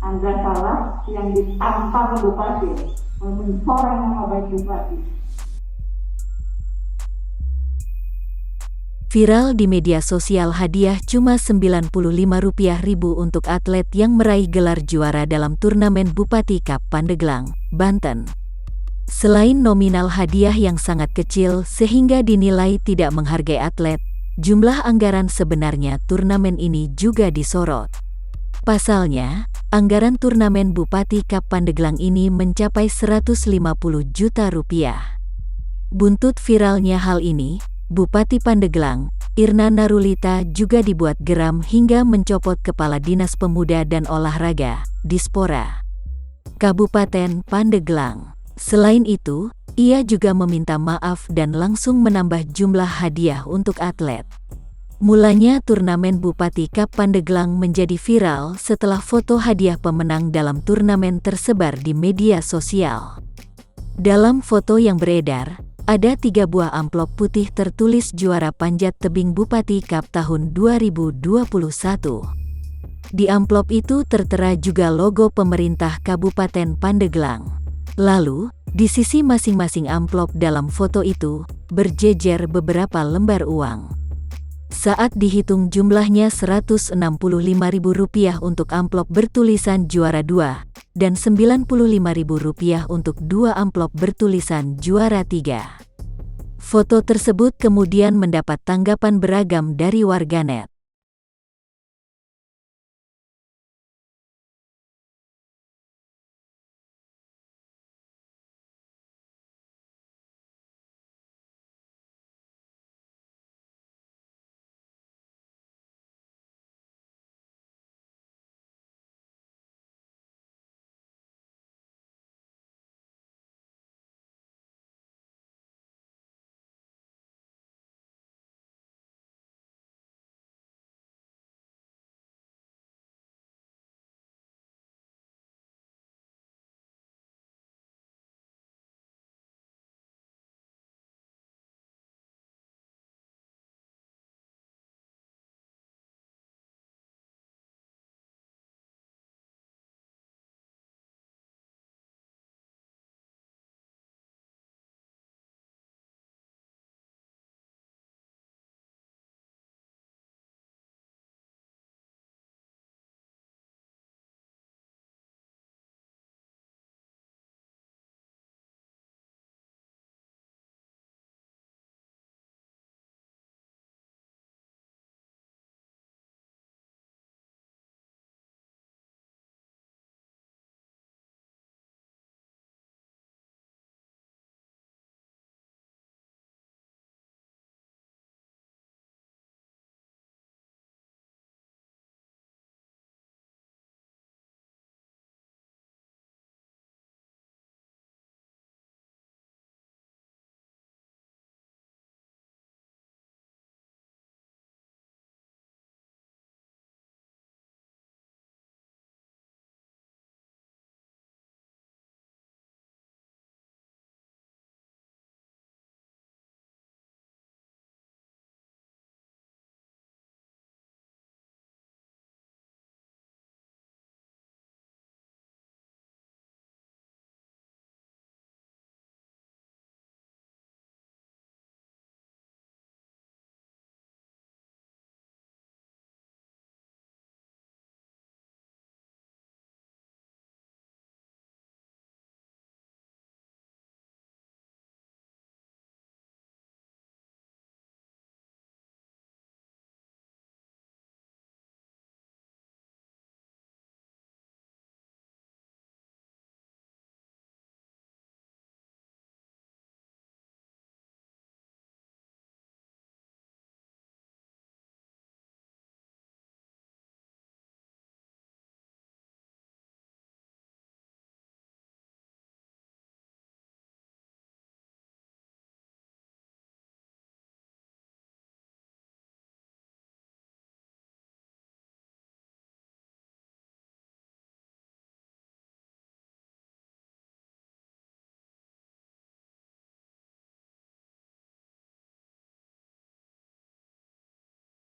Anda salah, yang ditampar bupati, mencoreng nama baik bupati. Viral di media sosial hadiah cuma Rp95.000 untuk atlet yang meraih gelar juara dalam turnamen Bupati Cup Pandeglang, Banten. Selain nominal hadiah yang sangat kecil sehingga dinilai tidak menghargai atlet, jumlah anggaran sebenarnya turnamen ini juga disorot. Pasalnya, anggaran turnamen Bupati Cup Pandeglang ini mencapai Rp150 juta. Buntut viralnya hal ini, Bupati Pandeglang, Irna Narulita juga dibuat geram hingga mencopot Kepala Dinas Pemuda dan Olahraga, Dispora Kabupaten Pandeglang. Selain itu, ia juga meminta maaf dan langsung menambah jumlah hadiah untuk atlet. Mulanya turnamen Bupati Cup Pandeglang menjadi viral setelah foto hadiah pemenang dalam turnamen tersebar di media sosial. Dalam foto yang beredar, ada 3 buah amplop putih tertulis juara panjat tebing Bupati Cup tahun 2021. Di amplop itu tertera juga logo pemerintah Kabupaten Pandeglang. Lalu, di sisi masing-masing amplop dalam foto itu, berjejer beberapa lembar uang. Saat dihitung jumlahnya Rp165.000 untuk amplop bertulisan juara 2, dan Rp95.000 untuk 2 amplop bertulisan juara 3. Foto tersebut kemudian mendapat tanggapan beragam dari warganet.